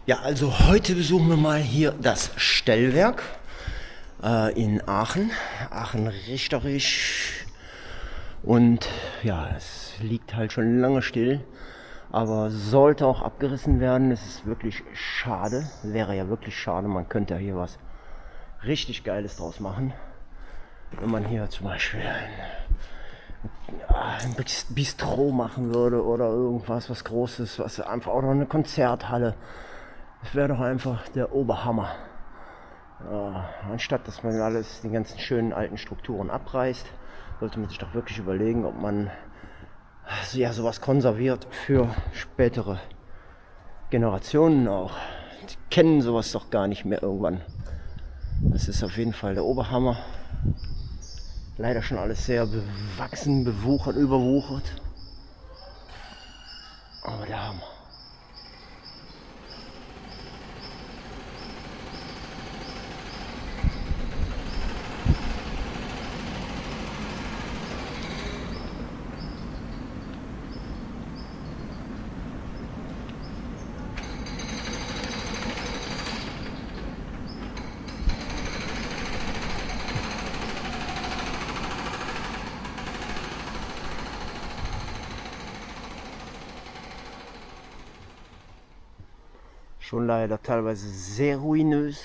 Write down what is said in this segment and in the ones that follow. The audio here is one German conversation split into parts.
Ja, also heute besuchen wir mal hier das Stellwerk in Aachen, Aachen-Riechterich. Und ja, es liegt halt schon lange still, aber sollte auch abgerissen werden. Es ist wirklich schade, wäre ja wirklich schade. Man könnte ja hier was richtig Geiles draus machen. Wenn man hier zum Beispiel ein Bistro machen würde oder irgendwas, was Großes, was einfach auch noch eine Konzerthalle. Das wäre doch einfach der Oberhammer. Anstatt dass man alles, die ganzen schönen alten Strukturen abreißt, sollte man sich doch wirklich überlegen, ob man ja sowas konserviert für spätere Generationen auch. Die kennen sowas doch gar nicht mehr irgendwann. Das ist auf jeden Fall der Oberhammer. Leider schon alles sehr bewachsen, bewuchert, überwuchert. Aber der Hammer. Schon leider teilweise sehr ruinös.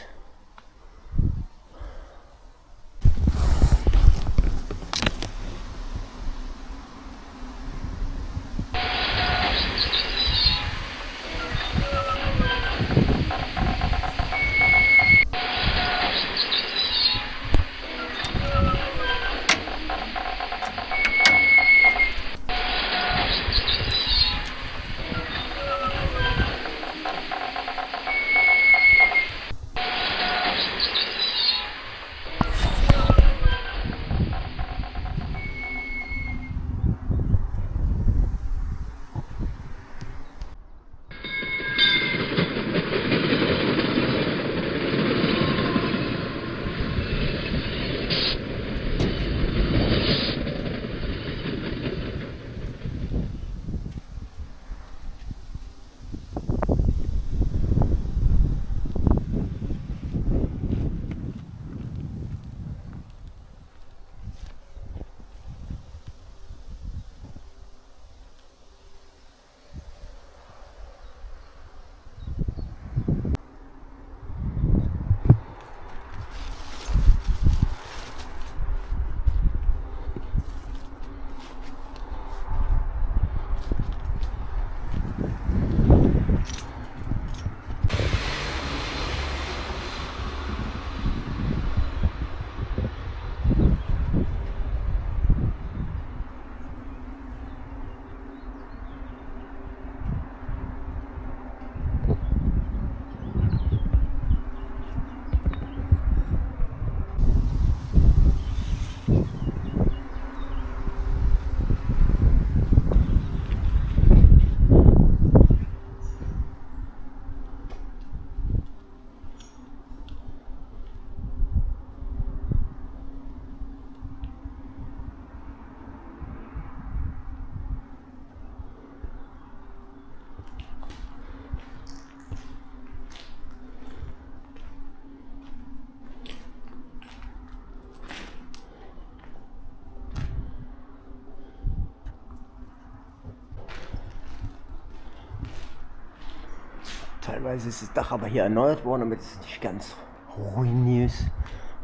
Teilweise ist das Dach aber hier erneuert worden, damit es nicht ganz ruinös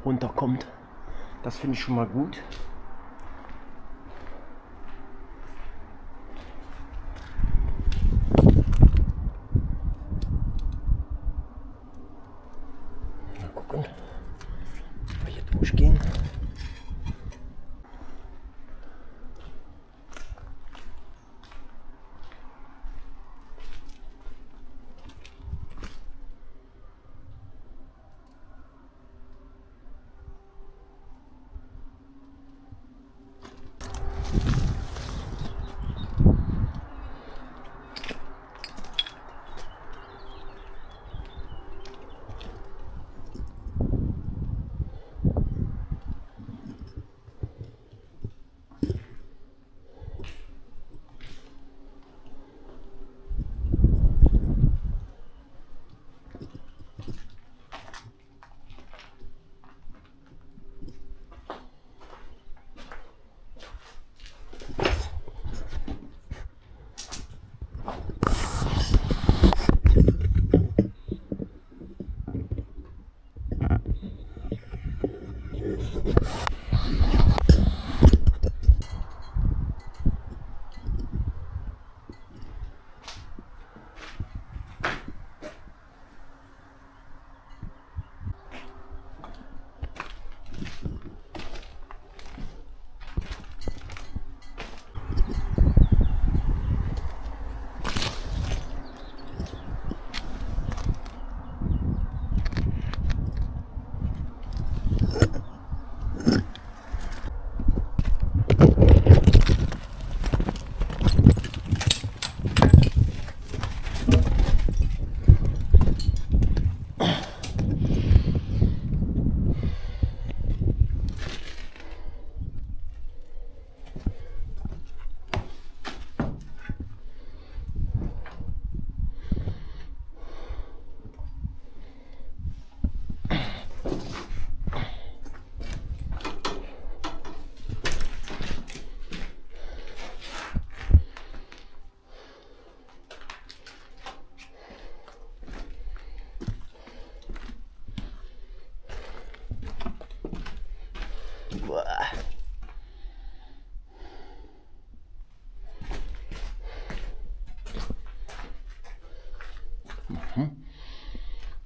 runterkommt. Das finde ich schon mal gut. Mal gucken, ob wir hier durchgehen.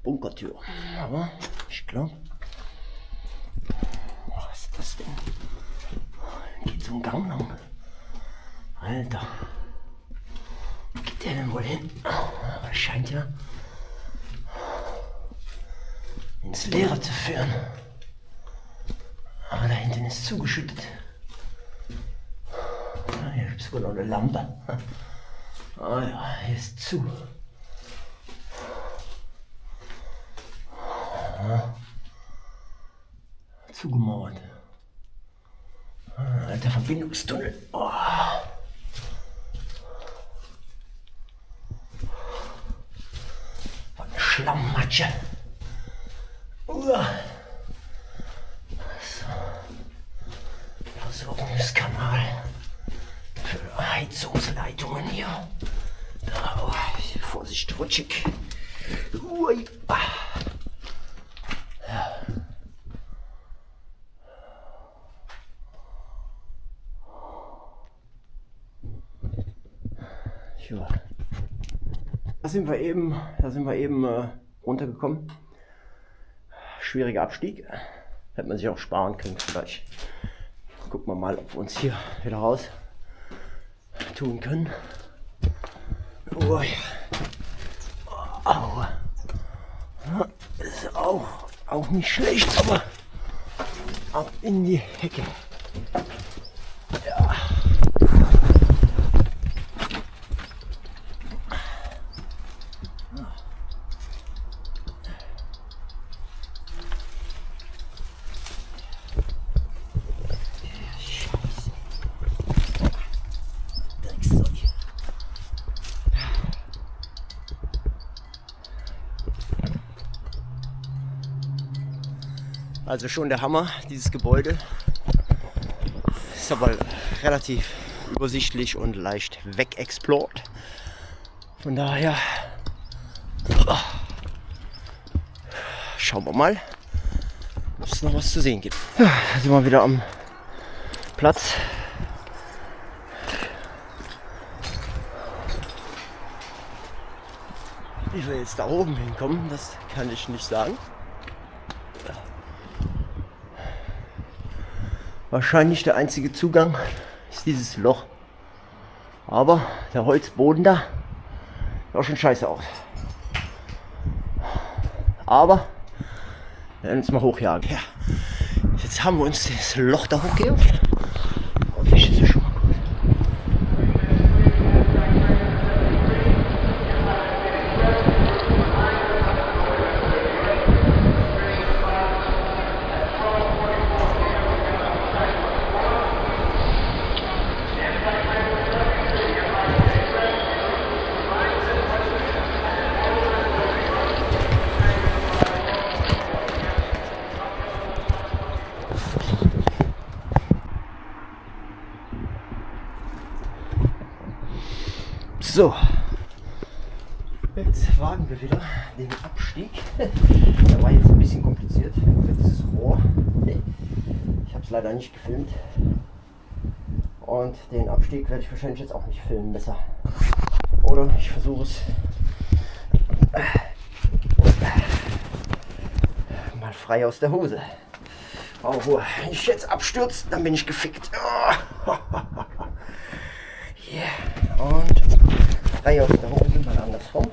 Bunkertür. Aber ich glaube. Was ist das denn? Geht so ein Gang lang. Alter. Wo geht der denn wohl hin? Das scheint ja ins Leere zu führen. Aber da hinten ist zugeschüttet. Hier gibt es wohl noch eine Lampe. Ah ja, hier ist zu. Zugemauert. Alter Verbindungstunnel. Oh. Was eine Schlammmatsche. So. Versorgungskanal für Heizungsleitungen hier. Da, oh, Vorsicht, rutschig. Ui. Ja. Da sind wir eben runtergekommen. Schwieriger Abstieg. Hätte man sich auch sparen können vielleicht. Gucken wir mal, ob wir uns hier wieder raus tun können. Oh ja. Au. Ist auch nicht schlecht, aber ab in die Hecke. Ja. Also schon der Hammer, dieses Gebäude. Ist aber relativ übersichtlich und leicht wegexplort. Von daher schauen wir mal, ob es noch was zu sehen gibt. Ja, da sind wir wieder am Platz. Wie wir jetzt da oben hinkommen, das kann ich nicht sagen. Wahrscheinlich der einzige Zugang ist dieses Loch. Aber der Holzboden da sieht auch schon scheiße aus. Aber wir werden uns mal hochjagen. Ja, jetzt haben wir uns das Loch da hochgejagt. Und ich schätze schon mal gut. So, jetzt wagen wir wieder den Abstieg. Der war jetzt ein bisschen kompliziert für dieses Rohr. habe es leider nicht gefilmt. Und den Abstieg werde ich wahrscheinlich jetzt auch nicht filmen, besser. Oder ich versuche es mal frei aus der Hose. Oh, wenn ich jetzt abstürze, dann bin ich gefickt. Yeah. Und frei aus der Hose, mal andersrum.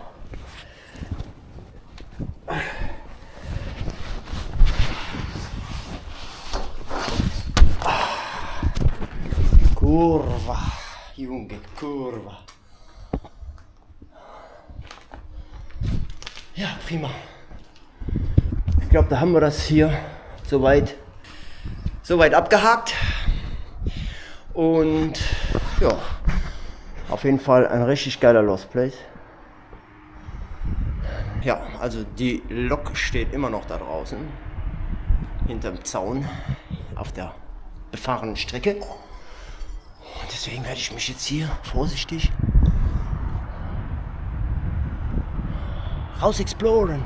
Kurva, Junge, Kurva. Ja, prima. Ich glaube, da haben wir das hier soweit abgehakt. Und ja, auf jeden Fall ein richtig geiler Lost Place. Ja, also die Lok steht immer noch da draußen, hinterm Zaun, auf der befahrenen Strecke. Und deswegen werde ich mich jetzt hier vorsichtig raus exploren.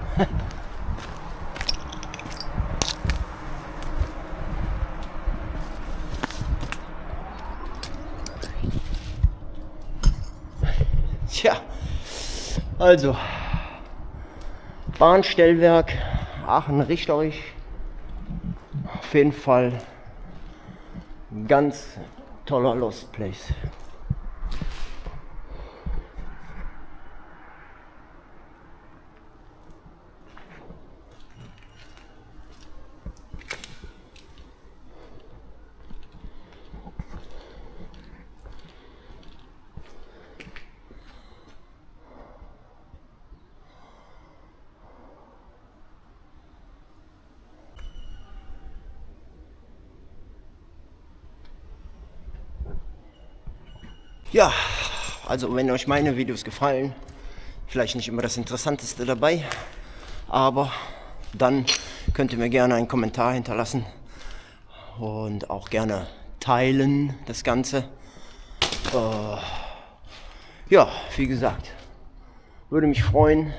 Tja, also Bahnstellwerk Aachen-Richterich. Auf jeden Fall ganz toller Lost Place. Ja, also wenn euch meine Videos gefallen, vielleicht nicht immer das Interessanteste dabei, aber dann könnt ihr mir gerne einen Kommentar hinterlassen und auch gerne teilen das Ganze. Ja, wie gesagt, würde mich freuen,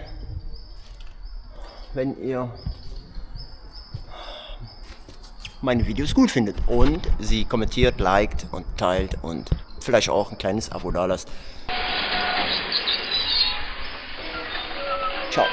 wenn ihr meine Videos gut findet und sie kommentiert, liked und teilt und vielleicht auch ein kleines Abo da lasst. Ciao.